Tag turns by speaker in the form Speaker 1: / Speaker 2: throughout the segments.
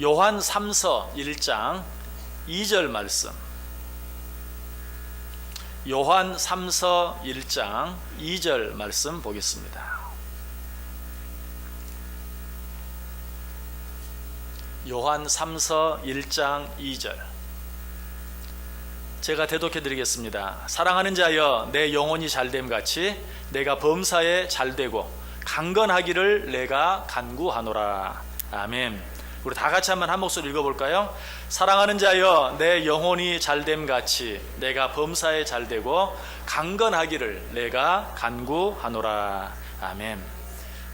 Speaker 1: 요한 3서 1장 2절 말씀. 요한 3서 1장 2절 말씀 보겠습니다. 요한 3서 1장 2절. 제가 대독해 드리겠습니다. 사랑하는 자여, 내 영혼이 잘됨 같이 내가 범사에 잘되고 강건하기를 내가 간구하노라. 아멘. 우리 다 같이 한번 한 목소리 읽어볼까요? 사랑하는 자여, 내 영혼이 잘됨 같이 내가 범사에 잘되고 강건하기를 내가 간구하노라. 아멘.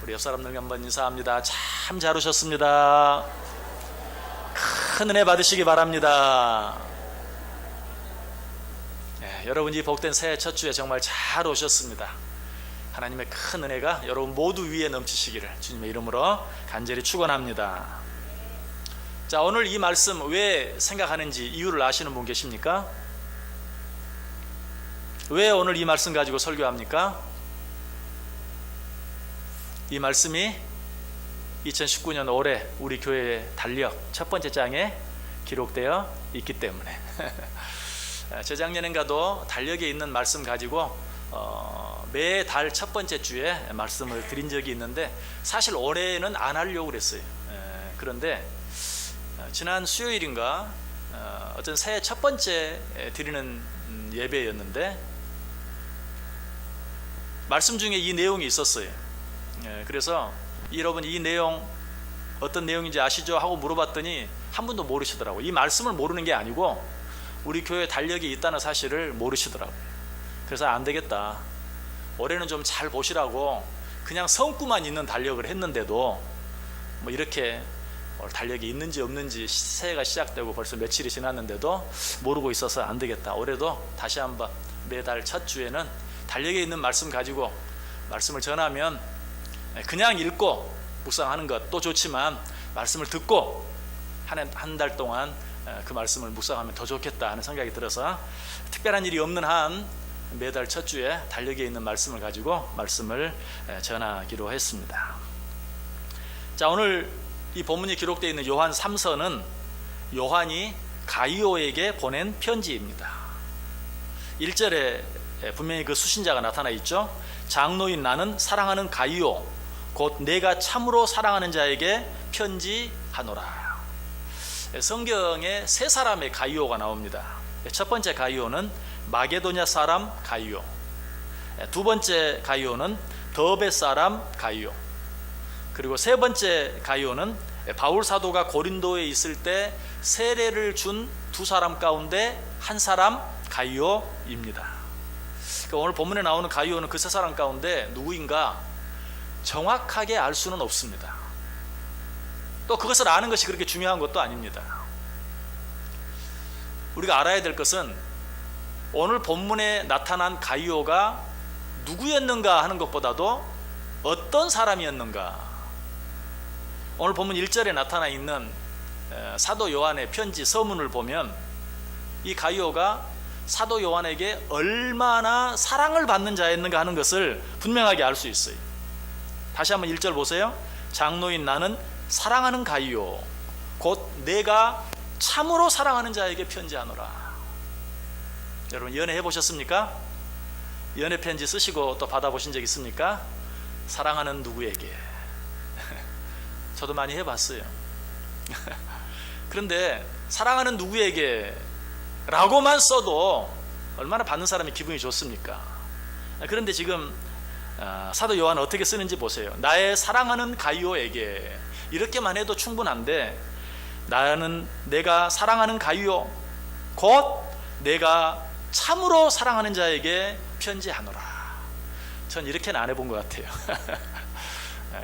Speaker 1: 우리 옆 사람들과 한번 인사합니다. 참 잘 오셨습니다. 큰 은혜 받으시기 바랍니다. 여러분, 이 복된 새해 첫 주에 정말 잘 오셨습니다. 하나님의 큰 은혜가 여러분 모두 위에 넘치시기를 주님의 이름으로 간절히 축원합니다. 자, 오늘 이 말씀 왜 생각하는지 이유를 아시는 분 계십니까? 왜 오늘 이 말씀 가지고 설교합니까? 이 말씀이 2019년 올해 우리 교회의 달력 첫 번째 장에 기록되어 있기 때문에 재작년인가도 달력에 있는 말씀 가지고 매달 첫 번째 주에 말씀을 드린 적이 있는데 사실 올해는 안 하려고 그랬어요. 그런데 지난 수요일인가 어떤 새해 첫 번째 드리는 예배였는데 말씀 중에 이 내용이 있었어요. 그래서 여러분, 이 내용 어떤 내용인지 아시죠? 하고 물어봤더니 한 분도 모르시더라고요. 이 말씀을 모르는 게 아니고 우리 교회 달력이 있다는 사실을 모르시더라고요. 그래서 안 되겠다, 올해는 좀 잘 보시라고 그냥 성구만 있는 달력을 했는데도 뭐 이렇게 달력이 있는지 없는지 새해가 시작되고 벌써 며칠이 지났는데도 모르고 있어서 안 되겠다, 올해도 다시 한번 매달 첫 주에는 달력에 있는 말씀 가지고 말씀을 전하면 그냥 읽고 묵상하는 것도 좋지만 말씀을 듣고 한 달 동안 그 말씀을 묵상하면 더 좋겠다 하는 생각이 들어서 특별한 일이 없는 한 매달 첫 주에 달력에 있는 말씀을 가지고 말씀을 전하기로 했습니다. 자, 오늘 이 본문이 기록되어 있는 요한 3서는 요한이 가이오에게 보낸 편지입니다. 1절에 분명히 그 수신자가 나타나 있죠. 장로인 나는 사랑하는 가이오 곧 내가 참으로 사랑하는 자에게 편지하노라. 성경에 세 사람의 가이오가 나옵니다. 첫 번째 가이오는 마게도냐 사람 가이오, 두 번째 가이오는 더베 사람 가이오, 그리고 세 번째 가이오는 바울 사도가 고린도에 있을 때 세례를 준 두 사람 가운데 한 사람 가이오입니다. 그러니까 오늘 본문에 나오는 가이오는 그 세 사람 가운데 누구인가 정확하게 알 수는 없습니다. 또 그것을 아는 것이 그렇게 중요한 것도 아닙니다. 우리가 알아야 될 것은 오늘 본문에 나타난 가이오가 누구였는가 하는 것보다도 어떤 사람이었는가. 오늘 본문 1절에 나타나 있는 사도 요한의 편지 서문을 보면 이 가이오가 사도 요한에게 얼마나 사랑을 받는 자였는가 하는 것을 분명하게 알 수 있어요. 다시 한번 1절 보세요. 장로인 나는 사랑하는 가이오 곧 내가 참으로 사랑하는 자에게 편지하노라. 여러분, 연애해 보셨습니까? 연애 편지 쓰시고 또 받아보신 적 있습니까? 사랑하는 누구에게. 저도 많이 해봤어요. 그런데 사랑하는 누구에게 라고만 써도 얼마나 받는 사람이 기분이 좋습니까? 그런데 지금 사도 요한은 어떻게 쓰는지 보세요. 나의 사랑하는 가이오에게, 이렇게만 해도 충분한데 나는 내가 사랑하는 가이오 곧 내가 참으로 사랑하는 자에게 편지하노라. 전 이렇게는 안 해본 것 같아요.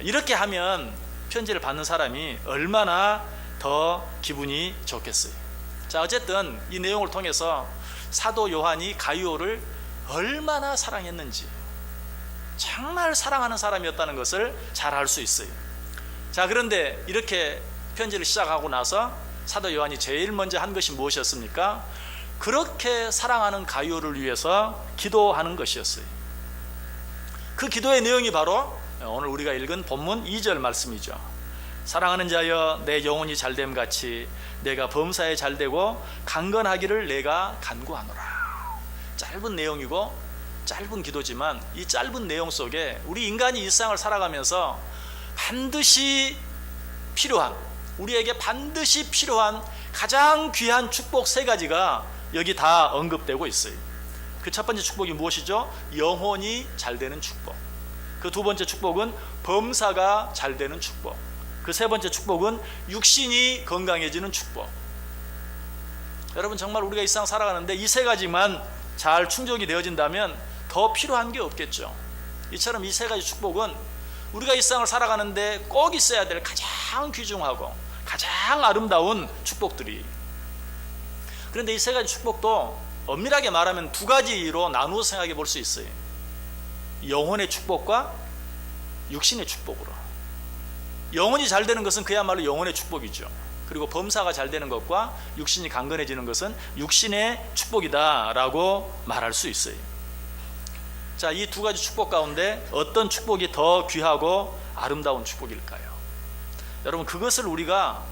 Speaker 1: 이렇게 하면 편지를 받는 사람이 얼마나 더 기분이 좋겠어요. 자, 어쨌든 이 내용을 통해서 사도 요한이 가이오를 얼마나 사랑했는지, 정말 사랑하는 사람이었다는 것을 잘 알 수 있어요. 자, 그런데 이렇게 편지를 시작하고 나서 사도 요한이 제일 먼저 한 것이 무엇이었습니까? 그렇게 사랑하는 가이오를 위해서 기도하는 것이었어요. 그 기도의 내용이 바로 오늘 우리가 읽은 본문 2절 말씀이죠. 사랑하는 자여 내 영혼이 잘됨 같이 내가 범사에 잘되고 강건하기를 내가 간구하노라. 짧은 내용이고 짧은 기도지만 이 짧은 내용 속에 우리 인간이 일상을 살아가면서 반드시 필요한, 우리에게 반드시 필요한 가장 귀한 축복 세 가지가 여기 다 언급되고 있어요. 그 첫 번째 축복이 무엇이죠? 영혼이 잘되는 축복. 그 두 번째 축복은 범사가 잘되는 축복. 그 세 번째 축복은 육신이 건강해지는 축복. 여러분, 정말 우리가 일상 살아가는데 이 세 가지만 잘 충족이 되어진다면 더 필요한 게 없겠죠. 이처럼 이 세 가지 축복은 우리가 일상을 살아가는데 꼭 있어야 될 가장 귀중하고 가장 아름다운 축복들이. 그런데 이 세 가지 축복도 엄밀하게 말하면 두 가지로 나누어 생각해 볼 수 있어요. 영혼의 축복과 육신의 축복으로. 영혼이 잘 되는 것은 그야말로 영혼의 축복이죠. 그리고 범사가 잘 되는 것과 육신이 강건해지는 것은 육신의 축복이다라고 말할 수 있어요. 자, 이 두 가지 축복 가운데 어떤 축복이 더 귀하고 아름다운 축복일까요? 여러분, 그것을 우리가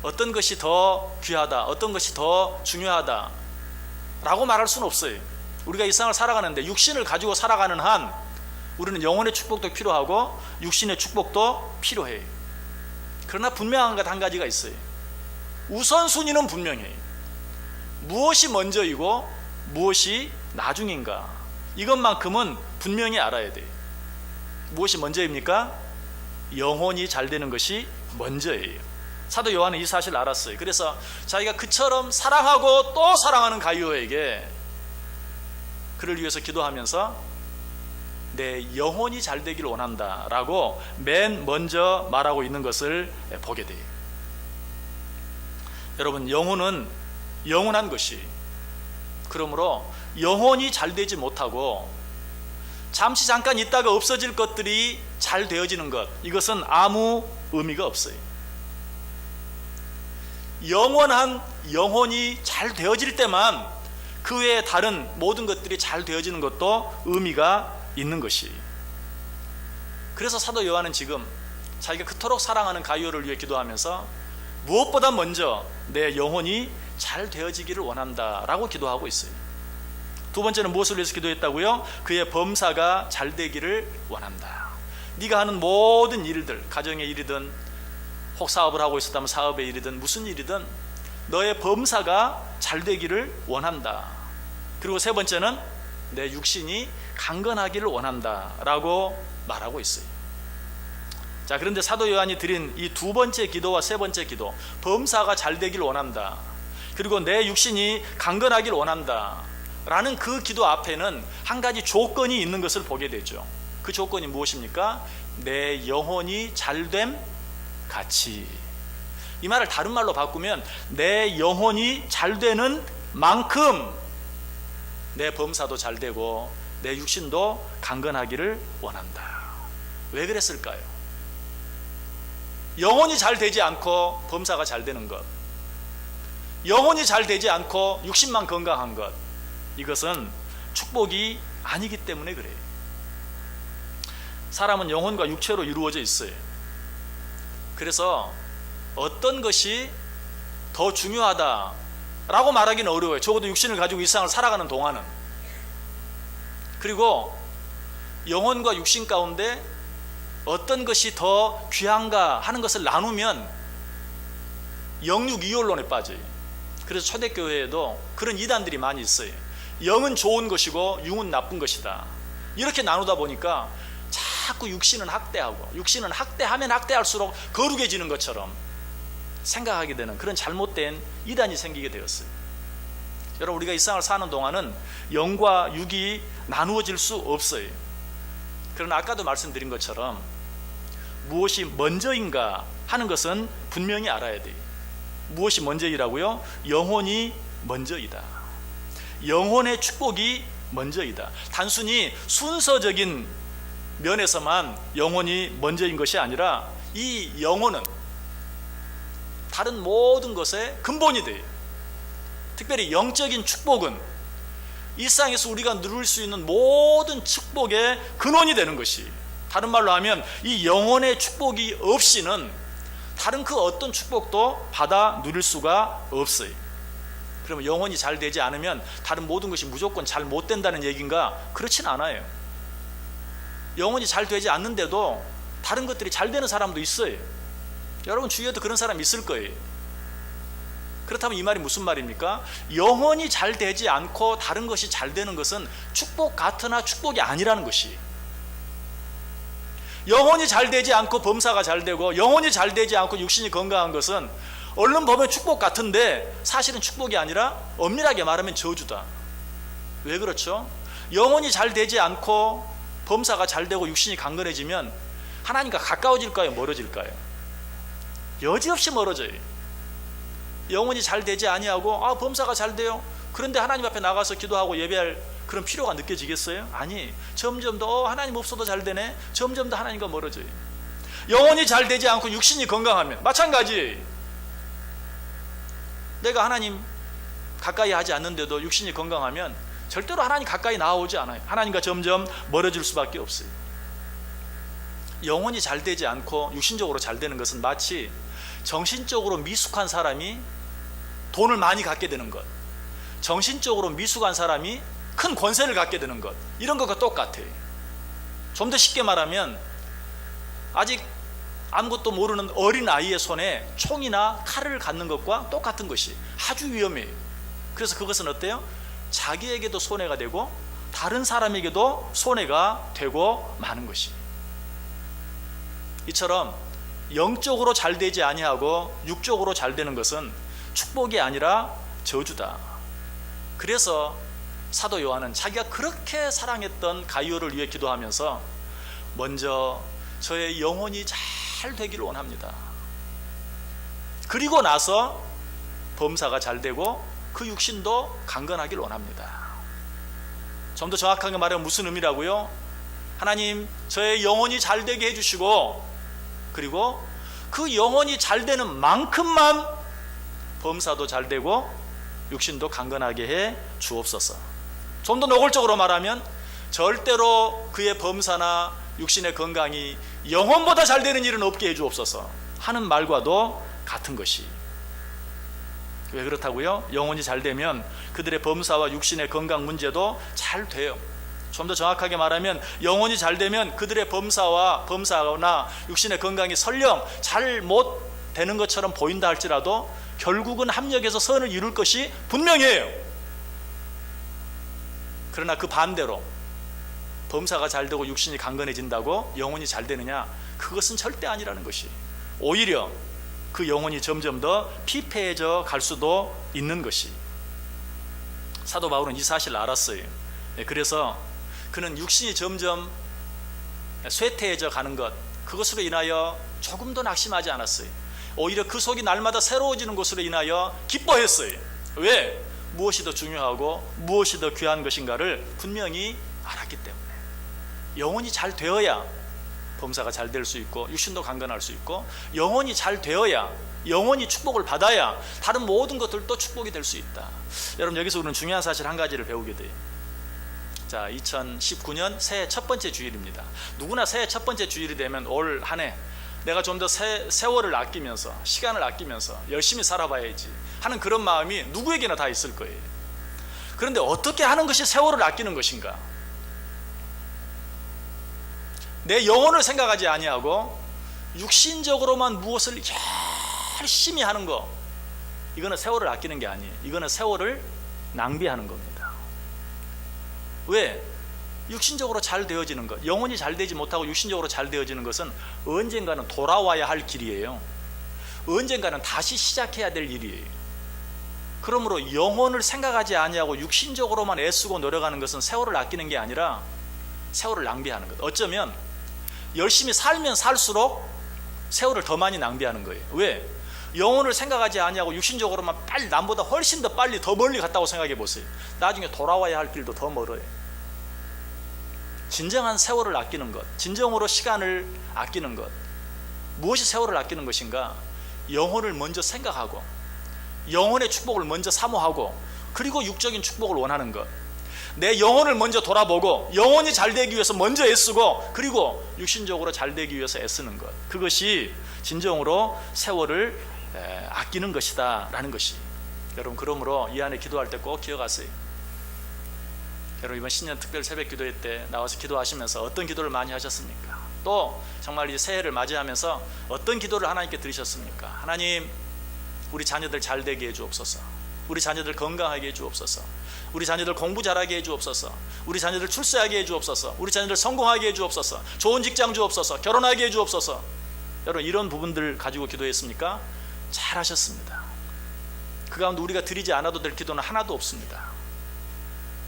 Speaker 1: 어떤 것이 더 귀하다, 어떤 것이 더 중요하다 라고 말할 수는 없어요. 우리가 일상을 살아가는데 육신을 가지고 살아가는 한 우리는 영혼의 축복도 필요하고 육신의 축복도 필요해요. 그러나 분명한 것 한 가지가 있어요. 우선순위는 분명해요. 무엇이 먼저이고 무엇이 나중인가, 이것만큼은 분명히 알아야 돼요. 무엇이 먼저입니까? 영혼이 잘 되는 것이 먼저예요. 사도 요한은 이 사실을 알았어요. 그래서 자기가 그처럼 사랑하고 또 사랑하는 가이오에게 그를 위해서 기도하면서 내 영혼이 잘 되기를 원한다 라고 맨 먼저 말하고 있는 것을 보게 돼요. 여러분, 영혼은 영원한 것이, 그러므로 영혼이 잘 되지 못하고 잠시 잠깐 있다가 없어질 것들이 잘 되어지는 것, 이것은 아무 의미가 없어요. 영원한 영혼이 잘 되어질 때만 그 외에 다른 모든 것들이 잘 되어지는 것도 의미가 있는 것이. 그래서 사도 요한은 지금 자기가 그토록 사랑하는 가이오를 위해 기도하면서 무엇보다 먼저 내 영혼이 잘 되어지기를 원한다 라고 기도하고 있어요. 두 번째는 무엇을 위해서 기도했다고요? 그의 범사가 잘 되기를 원한다. 네가 하는 모든 일들, 가정의 일이든 혹 사업을 하고 있었다면 사업의 일이든 무슨 일이든 너의 범사가 잘 되기를 원한다. 그리고 세 번째는 내 육신이 강건하기를 원한다 라고 말하고 있어요. 자, 그런데 사도 요한이 드린 이 두 번째 기도와 세 번째 기도, 범사가 잘 되기를 원한다, 그리고 내 육신이 강건하기를 원한다 라는 그 기도 앞에는 한 가지 조건이 있는 것을 보게 되죠. 그 조건이 무엇입니까? 내 영혼이 잘됨 같이. 이 말을 다른 말로 바꾸면 내 영혼이 잘 되는 만큼 내 범사도 잘 되고 내 육신도 강건하기를 원한다. 왜 그랬을까요? 영혼이 잘 되지 않고 범사가 잘 되는 것, 영혼이 잘 되지 않고 육신만 건강한 것, 이것은 축복이 아니기 때문에 그래요. 사람은 영혼과 육체로 이루어져 있어요. 그래서 어떤 것이 더 중요하다라고 말하기는 어려워요. 적어도 육신을 가지고 일상을 살아가는 동안은. 그리고 영혼과 육신 가운데 어떤 것이 더 귀한가 하는 것을 나누면 영육이혼론에 빠져요. 그래서 초대교회에도 그런 이단들이 많이 있어요. 영은 좋은 것이고 육은 나쁜 것이다, 이렇게 나누다 보니까 자꾸 육신은 학대하고 육신은 학대하면 학대할수록 거룩해지는 것처럼 생각하게 되는 그런 잘못된 이단이 생기게 되었어요. 여러분, 우리가 일상을 사는 동안은 영과 육이 나누어질 수 없어요. 그러나 아까도 말씀드린 것처럼 무엇이 먼저인가 하는 것은 분명히 알아야 돼요. 무엇이 먼저이라고요? 영혼이 먼저이다. 영혼의 축복이 먼저이다. 단순히 순서적인 면에서만 영혼이 먼저인 것이 아니라 이 영혼은 다른 모든 것의 근본이 돼요. 특별히 영적인 축복은 일상에서 우리가 누릴 수 있는 모든 축복의 근원이 되는 것이 다른 말로 하면 이 영혼의 축복이 없이는 다른 그 어떤 축복도 받아 누릴 수가 없어요. 그러면 영혼이 잘 되지 않으면 다른 모든 것이 무조건 잘 못 된다는 얘기인가? 그렇진 않아요. 영혼이 잘 되지 않는데도 다른 것들이 잘 되는 사람도 있어요. 여러분 주위에도 그런 사람 있을 거예요. 그렇다면 이 말이 무슨 말입니까? 영혼이 잘 되지 않고 다른 것이 잘 되는 것은 축복 같으나 축복이 아니라는 것이, 영혼이 잘 되지 않고 범사가 잘 되고 영혼이 잘 되지 않고 육신이 건강한 것은 얼른 보면 축복 같은데 사실은 축복이 아니라 엄밀하게 말하면 저주다. 왜 그렇죠? 영혼이 잘 되지 않고 범사가 잘 되고 육신이 강건해지면 하나님과 가까워질까요? 멀어질까요? 여지없이 멀어져요. 영혼이 잘 되지 아니하고 범사가 잘 돼요. 그런데 하나님 앞에 나가서 기도하고 예배할 그런 필요가 느껴지겠어요? 아니, 점점 더 하나님 없어도 잘 되네. 점점 더 하나님과 멀어져요. 영혼이 잘 되지 않고 육신이 건강하면 마찬가지. 내가 하나님 가까이 하지 않는데도 육신이 건강하면 절대로 하나님 가까이 나오지 않아요. 하나님과 점점 멀어질 수밖에 없어요. 영혼이 잘 되지 않고 육신적으로 잘 되는 것은 마치 정신적으로 미숙한 사람이 돈을 많이 갖게 되는 것, 정신적으로 미숙한 사람이 큰 권세를 갖게 되는 것, 이런 것과 똑같아요. 좀 더 쉽게 말하면 아직 아무것도 모르는 어린 아이의 손에 총이나 칼을 갖는 것과 똑같은 것이 아주 위험해요. 그래서 그것은 어때요? 자기에게도 손해가 되고 다른 사람에게도 손해가 되고 마는 것이. 이처럼 영적으로 잘 되지 아니하고 육적으로 잘 되는 것은 축복이 아니라 저주다. 그래서 사도 요한은 자기가 그렇게 사랑했던 가이오를 위해 기도하면서 먼저 저의 영혼이 잘 되기를 원합니다. 그리고 나서 범사가 잘 되고 그 육신도 강건하기를 원합니다. 좀 더 정확하게 말하면 무슨 의미라고요? 하나님, 저의 영혼이 잘 되게 해주시고 그리고 그 영혼이 잘 되는 만큼만 범사도 잘 되고 육신도 강건하게 해 주옵소서. 좀 더 노골적으로 말하면 절대로 그의 범사나 육신의 건강이 영혼보다 잘 되는 일은 없게 해 주옵소서 하는 말과도 같은 것이. 왜 그렇다고요? 영혼이 잘 되면 그들의 범사와 육신의 건강 문제도 잘 돼요. 좀 더 정확하게 말하면 영혼이 잘 되면 그들의 범사나 육신의 건강이 설령 잘 못 되는 것처럼 보인다 할지라도 결국은 합력해서 선을 이룰 것이 분명해요. 그러나 그 반대로 범사가 잘 되고 육신이 강건해진다고 영혼이 잘 되느냐? 그것은 절대 아니라는 것이. 오히려 그 영혼이 점점 더 피폐해져 갈 수도 있는 것이. 사도 바울은 이 사실을 알았어요. 그래서 그는 육신이 점점 쇠퇴해져 가는 것, 그것으로 인하여 조금도 낙심하지 않았어요. 오히려 그 속이 날마다 새로워지는 것으로 인하여 기뻐했어요. 왜? 무엇이 더 중요하고 무엇이 더 귀한 것인가를 분명히 알았기 때문에. 영혼이 잘 되어야 범사가 잘 될 수 있고 육신도 강건할 수 있고, 영혼이 잘 되어야, 영혼이 축복을 받아야 다른 모든 것들도 축복이 될 수 있다. 여러분, 여기서 우리는 중요한 사실 한 가지를 배우게 돼요. 자, 2019년 새해 첫 번째 주일입니다. 누구나 새해 첫 번째 주일이 되면 올 한 해 내가 좀 더 세월을 아끼면서, 시간을 아끼면서 열심히 살아봐야지 하는 그런 마음이 누구에게나 다 있을 거예요. 그런데 어떻게 하는 것이 세월을 아끼는 것인가? 내 영혼을 생각하지 아니하고 육신적으로만 무엇을 열심히 하는 거, 이거는 세월을 아끼는 게 아니에요. 이거는 세월을 낭비하는 겁니다. 왜? 육신적으로 잘 되어지는 것, 영혼이 잘 되지 못하고 육신적으로 잘 되어지는 것은 언젠가는 돌아와야 할 길이에요. 언젠가는 다시 시작해야 될 일이에요. 그러므로 영혼을 생각하지 아니하고 육신적으로만 애쓰고 노력하는 것은 세월을 아끼는 게 아니라 세월을 낭비하는 것. 어쩌면 열심히 살면 살수록 세월을 더 많이 낭비하는 거예요. 왜? 영혼을 생각하지 아니하고 육신적으로만 빨리, 남보다 훨씬 더 빨리 더 멀리 갔다고 생각해 보세요. 나중에 돌아와야 할 길도 더 멀어요. 진정한 세월을 아끼는 것, 진정으로 시간을 아끼는 것, 무엇이 세월을 아끼는 것인가? 영혼을 먼저 생각하고 영혼의 축복을 먼저 사모하고 그리고 육적인 축복을 원하는 것. 내 영혼을 먼저 돌아보고 영혼이 잘 되기 위해서 먼저 애쓰고 그리고 육신적으로 잘 되기 위해서 애쓰는 것, 그것이 진정으로 세월을 아끼는 것이다 라는 것이, 여러분 그러므로 이 안에 기도할 때 꼭 기억하세요. 여러분 이번 신년 특별 새벽 기도회 때 나와서 기도하시면서 어떤 기도를 많이 하셨습니까? 또 정말 이 새해를 맞이하면서 어떤 기도를 하나님께 드리셨습니까? 하나님, 우리 자녀들 잘 되게 해주옵소서. 우리 자녀들 건강하게 해주옵소서. 우리 자녀들 공부 잘하게 해주옵소서. 우리 자녀들 출세하게 해주옵소서. 우리 자녀들 성공하게 해주옵소서. 좋은 직장 주옵소서. 결혼하게 해주옵소서. 여러분 이런 부분들 가지고 기도했습니까? 잘하셨습니다. 그 가운데 우리가 드리지 않아도 될 기도는 하나도 없습니다.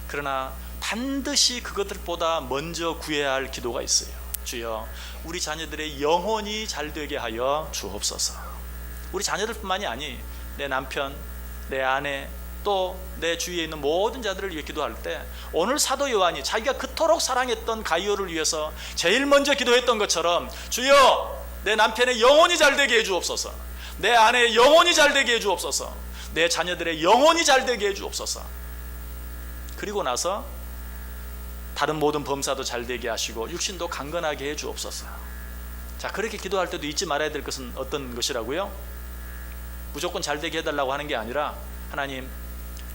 Speaker 1: 그러나 반드시 그것들보다 먼저 구해야 할 기도가 있어요. 주여, 우리 자녀들의 영혼이 잘 되게 하여 주옵소서. 우리 자녀들뿐만이 아니 내 남편, 내 아내, 또 내 주위에 있는 모든 자들을 위해 기도할 때 오늘 사도 요한이 자기가 그토록 사랑했던 가이오를 위해서 제일 먼저 기도했던 것처럼, 주여 내 남편의 영혼이 잘 되게 해주옵소서. 내 아내의 영혼이 잘 되게 해주옵소서. 내 자녀들의 영혼이 잘 되게 해주옵소서. 그리고 나서 다른 모든 범사도 잘 되게 하시고 육신도 강건하게 해주옵소서. 자, 그렇게 기도할 때도 잊지 말아야 될 것은 어떤 것이라고요? 무조건 잘 되게 해달라고 하는 게 아니라, 하나님,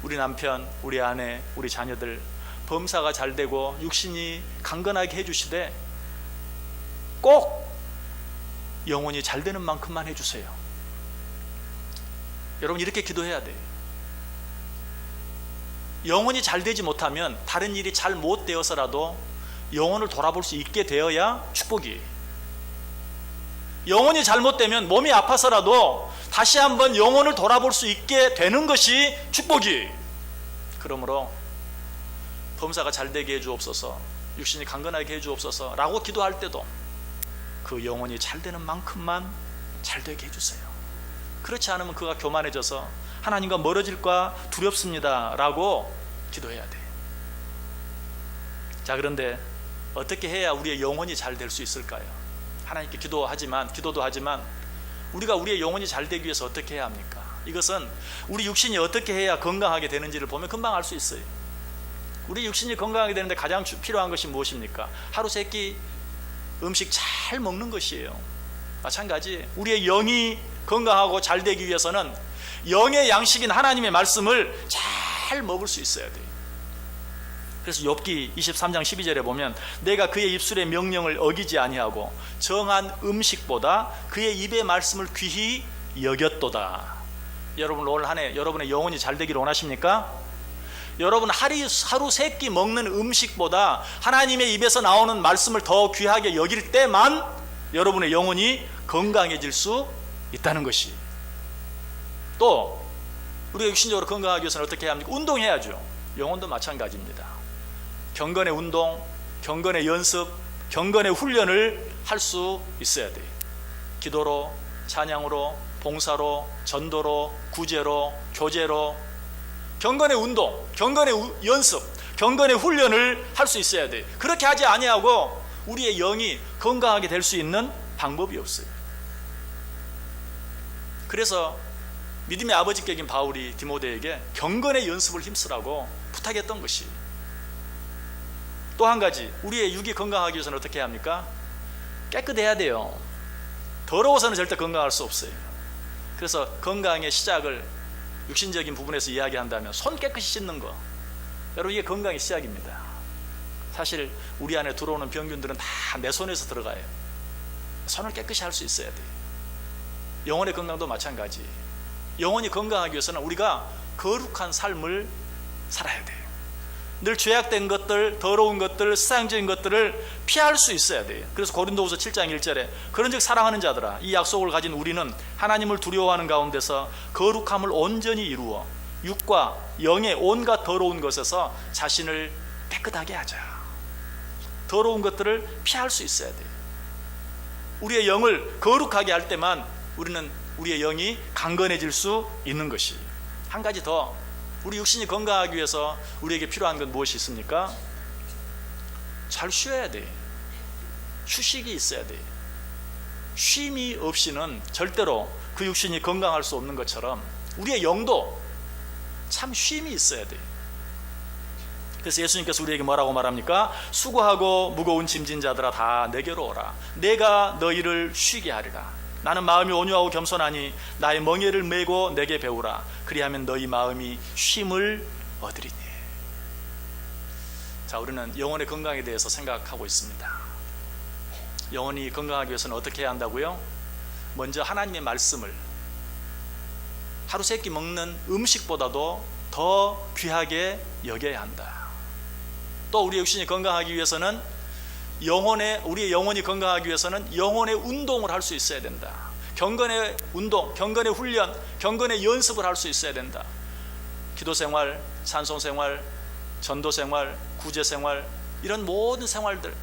Speaker 1: 우리 남편, 우리 아내, 우리 자녀들 범사가 잘 되고 육신이 강건하게 해주시되 꼭 영혼이 잘 되는 만큼만 해주세요. 여러분 이렇게 기도해야 돼요. 영혼이 잘 되지 못하면 다른 일이 잘 못 되어서라도 영혼을 돌아볼 수 있게 되어야 축복이에요. 영혼이 잘못되면 몸이 아파서라도 다시 한번 영혼을 돌아볼 수 있게 되는 것이 축복이에요. 그러므로 범사가 잘 되게 해주옵소서, 육신이 강건하게 해주옵소서 라고 기도할 때도 그 영혼이 잘 되는 만큼만 잘 되게 해주세요. 그렇지 않으면 그가 교만해져서 하나님과 멀어질까 두렵습니다 라고 기도해야 돼. 자, 그런데 어떻게 해야 우리의 영혼이 잘 될 수 있을까요? 하나님께 기도도 하지만 우리가 우리의 영혼이 잘 되기 위해서 어떻게 해야 합니까? 이것은 우리 육신이 어떻게 해야 건강하게 되는지를 보면 금방 알 수 있어요. 우리 육신이 건강하게 되는데 가장 필요한 것이 무엇입니까? 하루 세 끼 음식 잘 먹는 것이에요. 마찬가지 우리의 영이 건강하고 잘 되기 위해서는 영의 양식인 하나님의 말씀을 잘 먹을 수 있어야 돼요. 그래서 욥기 23장 12절에 보면 내가 그의 입술의 명령을 어기지 아니하고 정한 음식보다 그의 입의 말씀을 귀히 여겼도다. 여러분 올 한 해 여러분의 영혼이 잘 되기를 원하십니까? 여러분 하루 세 끼 먹는 음식보다 하나님의 입에서 나오는 말씀을 더 귀하게 여길 때만 여러분의 영혼이 건강해질 수 있다는 것이. 또 우리가 육신적으로 건강하기 위해서는 어떻게 해야 합니까? 운동해야죠. 영혼도 마찬가지입니다. 경건의 운동, 경건의 연습, 경건의 훈련을 할 수 있어야 돼요. 기도로, 찬양으로, 봉사로, 전도로, 구제로, 교제로, 경건의 운동, 경건의 연습, 경건의 훈련을 할 수 있어야 돼요. 그렇게 하지 아니하고 우리의 영이 건강하게 될 수 있는 방법이 없어요. 그래서 믿음의 아버지격인 바울이 디모데에게 경건의 연습을 힘쓰라고 부탁했던 것이. 또 한 가지, 우리의 육이 건강하기 위해서는 어떻게 해야 합니까? 깨끗해야 돼요. 더러워서는 절대 건강할 수 없어요. 그래서 건강의 시작을 육신적인 부분에서 이야기한다면 손 깨끗이 씻는 거, 여러분 이게 건강의 시작입니다. 사실 우리 안에 들어오는 병균들은 다 내 손에서 들어가요. 손을 깨끗이 할 수 있어야 돼요. 영혼의 건강도 마찬가지. 영혼이 건강하기 위해서는 우리가 거룩한 삶을 살아야 돼요. 늘 죄악된 것들, 더러운 것들, 세상적인 것들을 피할 수 있어야 돼요. 그래서 고린도후서 7장 1절에 그런즉 사랑하는 자들아, 이 약속을 가진 우리는 하나님을 두려워하는 가운데서 거룩함을 온전히 이루어 육과 영의 온갖 더러운 것에서 자신을 깨끗하게 하자. 더러운 것들을 피할 수 있어야 돼요. 우리의 영을 거룩하게 할 때만 우리의 영이 강건해질 수 있는 것이. 한 가지 더, 우리 육신이 건강하기 위해서 우리에게 필요한 건 무엇이 있습니까? 잘 쉬어야 돼. 휴식이 있어야 돼. 쉼이 없이는 절대로 그 육신이 건강할 수 없는 것처럼 우리의 영도 참 쉼이 있어야 돼. 그래서 예수님께서 우리에게 뭐라고 말합니까? 수고하고 무거운 짐진 자들아 다 내게로 오라. 내가 너희를 쉬게 하리라. 나는 마음이 온유하고 겸손하니 나의 멍에를 메고 내게 배우라. 그리하면 너희 마음이 쉼을 얻으리니. 자, 우리는 영혼의 건강에 대해서 생각하고 있습니다. 영혼이 건강하기 위해서는 어떻게 해야 한다고요? 먼저 하나님의 말씀을 하루 세끼 먹는 음식보다도 더 귀하게 여겨야 한다. 또 우리 육신이 건강하기 위해서는 우리의 영혼이 건강하기 위해서는 영혼의 운동을 할 수 있어야 된다. 경건의 운동, 경건의 훈련, 경건의 연습을 할 수 있어야 된다. 기도생활, 찬송생활, 전도생활, 구제생활, 이런 모든 생활들,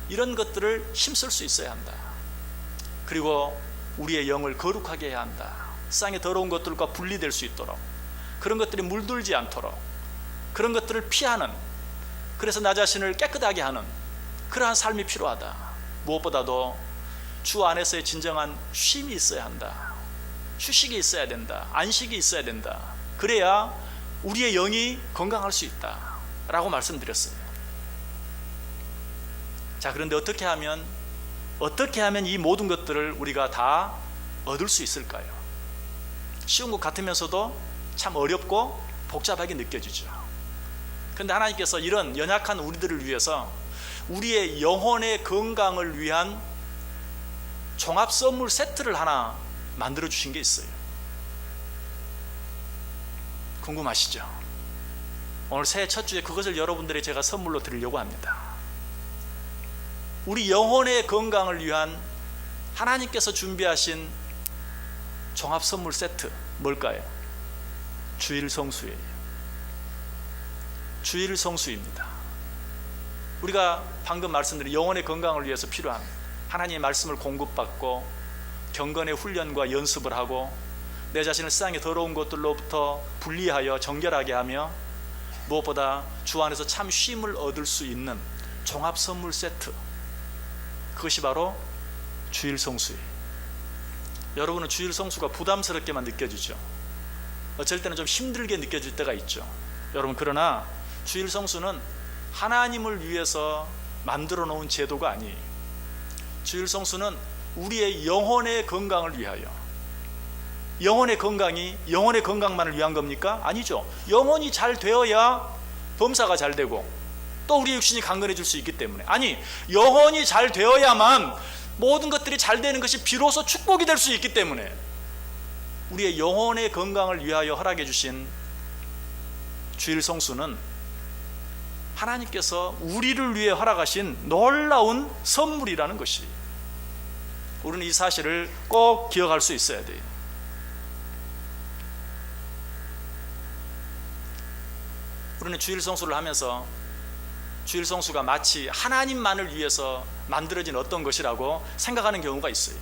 Speaker 1: 이런 것들을 힘쓸 수 있어야 한다. 그리고 우리의 영을 거룩하게 해야 한다. 세상의 더러운 것들과 분리될 수 있도록, 그런 것들이 물들지 않도록, 그런 것들을 피하는, 그래서 나 자신을 깨끗하게 하는 그러한 삶이 필요하다. 무엇보다도 주 안에서의 진정한 쉼이 있어야 한다. 휴식이 있어야 된다. 안식이 있어야 된다. 그래야 우리의 영이 건강할 수 있다 라고 말씀드렸어요. 자, 그런데 어떻게 하면 이 모든 것들을 우리가 다 얻을 수 있을까요? 쉬운 것 같으면서도 참 어렵고 복잡하게 느껴지죠. 그런데 하나님께서 이런 연약한 우리들을 위해서 우리의 영혼의 건강을 위한 종합 선물 세트를 하나 만들어 주신 게 있어요. 궁금하시죠? 오늘 새해 첫 주에 그것을 여러분들에게 제가 선물로 드리려고 합니다. 우리 영혼의 건강을 위한 하나님께서 준비하신 종합 선물 세트, 뭘까요? 주일 성수예요. 주일 성수입니다. 우리가 방금 말씀드린 영혼의 건강을 위해서 필요한 하나님의 말씀을 공급받고 경건의 훈련과 연습을 하고 내 자신을 세상의 더러운 것들로부터 분리하여 정결하게 하며 무엇보다 주 안에서 참 쉼을 얻을 수 있는 종합 선물 세트, 그것이 바로 주일 성수예요. 여러분은 주일 성수가 부담스럽게만 느껴지죠. 어쩔 때는 좀 힘들게 느껴질 때가 있죠. 여러분, 그러나 주일 성수는 하나님을 위해서 만들어 놓은 제도가 아니에요. 주일 성수는 우리의 영혼의 건강을 위하여. 영혼의 건강만을 위한 겁니까? 아니죠. 영혼이 잘 되어야 범사가 잘 되고 또 우리 육신이 강건해질 수 있기 때문에, 아니, 영혼이 잘 되어야만 모든 것들이 잘 되는 것이 비로소 축복이 될 수 있기 때문에 우리의 영혼의 건강을 위하여 허락해 주신 주일 성수는 하나님께서 우리를 위해 허락하신 놀라운 선물이라는 것이, 우리는 이 사실을 꼭 기억할 수 있어야 돼요. 우리는 주일 성수를 하면서 주일 성수가 마치 하나님만을 위해서 만들어진 어떤 것이라고 생각하는 경우가 있어요.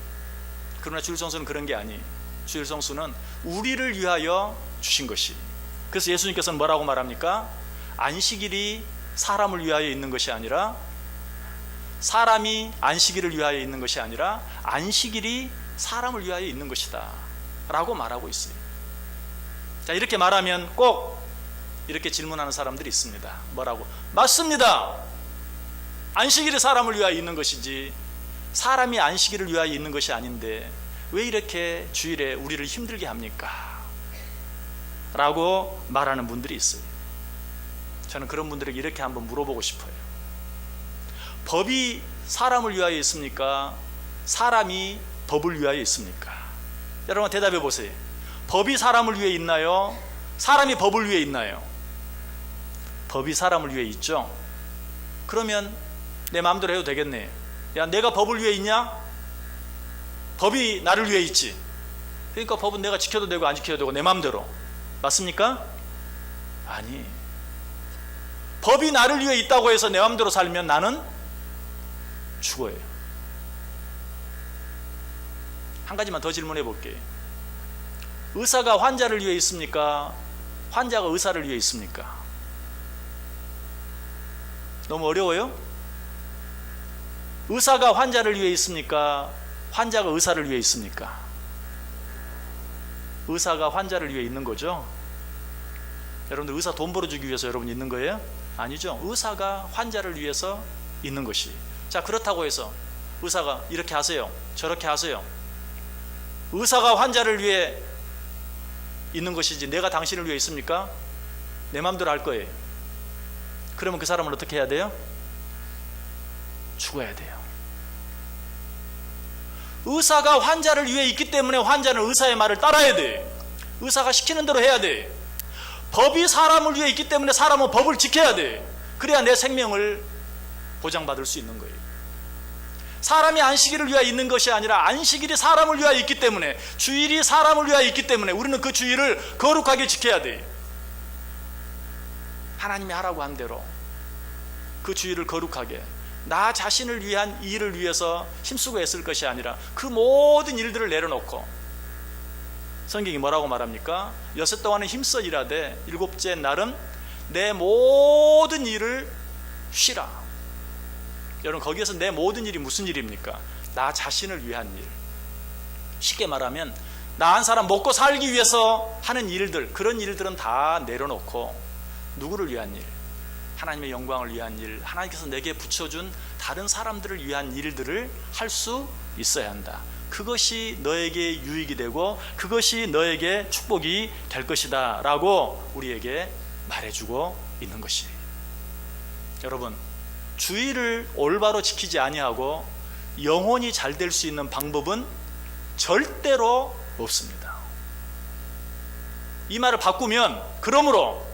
Speaker 1: 그러나 주일 성수는 그런 게 아니에요. 주일 성수는 우리를 위하여 주신 것이. 그래서 예수님께서는 뭐라고 말합니까? 안식일이 사람을 위하여 있는 것이 아니라, 사람이 안식일을 위하여 있는 것이 아니라 안식일이 사람을 위하여 있는 것이다 라고 말하고 있어요. 자, 이렇게 말하면 꼭 이렇게 질문하는 사람들이 있습니다. 뭐라고? 맞습니다. 안식일이 사람을 위하여 있는 것이지 사람이 안식일을 위하여 있는 것이 아닌데 왜 이렇게 주일에 우리를 힘들게 합니까? 라고 말하는 분들이 있어요. 저는 그런 분들에게 이렇게 한번 물어보고 싶어요. 법이 사람을 위하여 있습니까? 사람이 법을 위하여 있습니까? 여러분 대답해 보세요. 법이 사람을 위해 있나요? 사람이 법을 위해 있나요? 법이 사람을 위해 있죠. 그러면 내 마음대로 해도 되겠네. 야, 내가 법을 위해 있냐? 법이 나를 위해 있지. 그러니까 법은 내가 지켜도 되고 안 지켜도 되고 내 마음대로. 맞습니까? 아니, 법이 나를 위해 있다고 해서 내 마음대로 살면 나는 죽어요. 한 가지만 더 질문해 볼게요. 의사가 환자를 위해 있습니까? 환자가 의사를 위해 있습니까? 너무 어려워요? 의사가 환자를 위해 있습니까? 환자가 의사를 위해 있습니까? 의사가 환자를 위해 있는 거죠. 여러분들 의사 돈 벌어주기 위해서 여러분 있는 거예요? 아니죠. 의사가 환자를 위해서 있는 것이. 자, 그렇다고 해서 의사가 이렇게 하세요, 저렇게 하세요. 의사가 환자를 위해 있는 것이지 내가 당신을 위해 있습니까? 내 마음대로 할 거예요. 그러면 그 사람은 어떻게 해야 돼요? 죽어야 돼요. 의사가 환자를 위해 있기 때문에 환자는 의사의 말을 따라야 돼. 의사가 시키는 대로 해야 돼. 법이 사람을 위해 있기 때문에 사람은 법을 지켜야 돼. 그래야 내 생명을 보장받을 수 있는 거예요. 사람이 안식일을 위하여 있는 것이 아니라 안식일이 사람을 위하여 있기 때문에, 주일이 사람을 위하여 있기 때문에 우리는 그 주일을 거룩하게 지켜야 돼. 하나님이 하라고 한 대로 그 주일을 거룩하게, 나 자신을 위한 일을 위해서 힘쓰고 애쓸 것이 아니라 그 모든 일들을 내려놓고, 성경이 뭐라고 말합니까? 여섯 동안은 힘써 일하되 일곱째 날은 내 모든 일을 쉬라. 여러분, 거기에서 내 모든 일이 무슨 일입니까? 나 자신을 위한 일. 쉽게 말하면 나 한 사람 먹고 살기 위해서 하는 일들, 그런 일들은 다 내려놓고 누구를 위한 일? 하나님의 영광을 위한 일, 하나님께서 내게 붙여준 다른 사람들을 위한 일들을 할 수 있어야 한다. 그것이 너에게 유익이 되고 그것이 너에게 축복이 될 것이다 라고 우리에게 말해주고 있는 것이. 여러분, 주의를 올바로 지키지 아니하고 영혼이 잘 될 수 있는 방법은 절대로 없습니다. 이 말을 바꾸면, 그러므로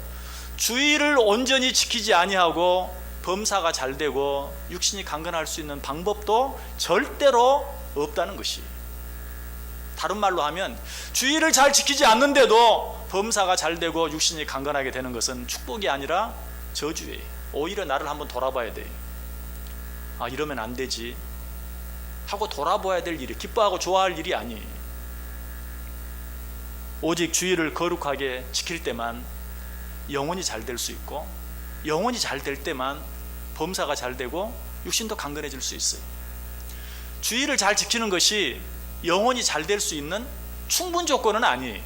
Speaker 1: 주의를 온전히 지키지 아니하고 범사가 잘 되고 육신이 강건할 수 있는 방법도 절대로 없다는 것이. 다른 말로 하면 주의를 잘 지키지 않는데도 범사가 잘 되고 육신이 강건하게 되는 것은 축복이 아니라 저주예요. 오히려 나를 한번 돌아봐야 돼. 아, 이러면 안 되지 하고 돌아봐야 될 일이, 기뻐하고 좋아할 일이 아니에요. 오직 주의를 거룩하게 지킬 때만 영혼이 잘 될 수 있고, 영혼이 잘 될 때만 범사가 잘 되고 육신도 강건해질 수 있어요. 주의를 잘 지키는 것이 영혼이 잘 될 수 있는 충분 조건은 아니에요.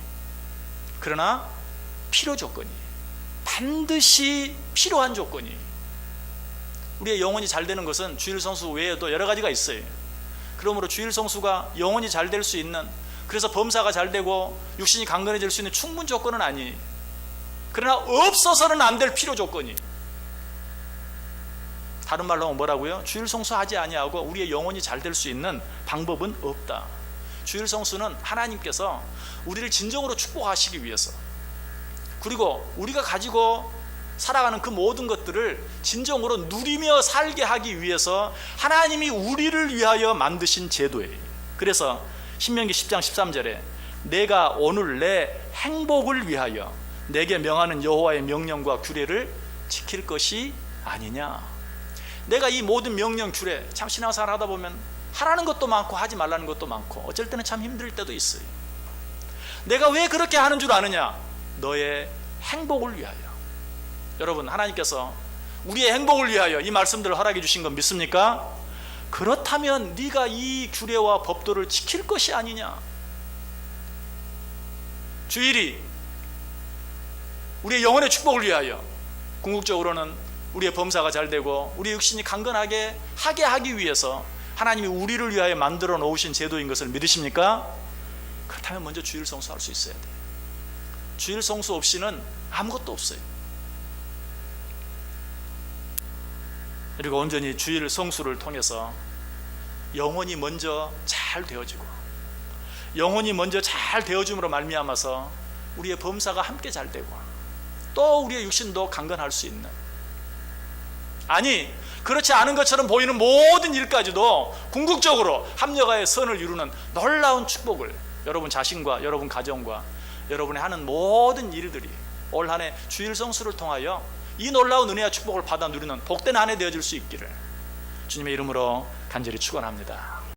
Speaker 1: 그러나 필요 조건이, 반드시 필요한 조건이. 우리의 영혼이 잘 되는 것은 주일 성수 외에도 여러 가지가 있어요. 그러므로 주일 성수가 영혼이 잘 될 수 있는, 그래서 범사가 잘 되고 육신이 강건해질 수 있는 충분 조건은 아니에요. 그러나 없어서는 안 될 필요 조건이. 다른 말로 하면 뭐라고요? 주일 성수하지 아니하고 우리의 영혼이 잘 될 수 있는 방법은 없다. 주일 성수는 하나님께서 우리를 진정으로 축복하시기 위해서, 그리고 우리가 가지고 살아가는 그 모든 것들을 진정으로 누리며 살게 하기 위해서 하나님이 우리를 위하여 만드신 제도예요. 그래서 신명기 10장 13절에 내가 오늘 내 행복을 위하여 내게 명하는 여호와의 명령과 규례를 지킬 것이 아니냐. 내가 이 모든 명령 규례, 참 신앙생활 하다 보면 하라는 것도 많고 하지 말라는 것도 많고 어쩔 때는 참 힘들 때도 있어요. 내가 왜 그렇게 하는 줄 아느냐? 너의 행복을 위하여. 여러분, 하나님께서 우리의 행복을 위하여 이 말씀들을 허락해 주신 건 믿습니까? 그렇다면 네가 이 규례와 법도를 지킬 것이 아니냐. 주일이 우리의 영혼의 축복을 위하여, 궁극적으로는 우리의 범사가 잘 되고 우리 육신이 강건하게 하게 하기 위해서 하나님이 우리를 위하여 만들어 놓으신 제도인 것을 믿으십니까? 그렇다면 먼저 주일 성수할 수 있어야 돼요. 주일 성수 없이는 아무것도 없어요. 그리고 온전히 주일 성수를 통해서 영혼이 먼저 잘 되어지고, 영혼이 먼저 잘 되어짐으로 말미암아서 우리의 범사가 함께 잘 되고 또 우리의 육신도 강건할 수 있는, 아니 그렇지 않은 것처럼 보이는 모든 일까지도 궁극적으로 합력하여 선을 이루는 놀라운 축복을 여러분 자신과 여러분 가정과 여러분이 하는 모든 일들이 올 한 해 주일 성수를 통하여 이 놀라운 은혜와 축복을 받아 누리는 복된 한 해 되어질 수 있기를 주님의 이름으로 간절히 축원합니다.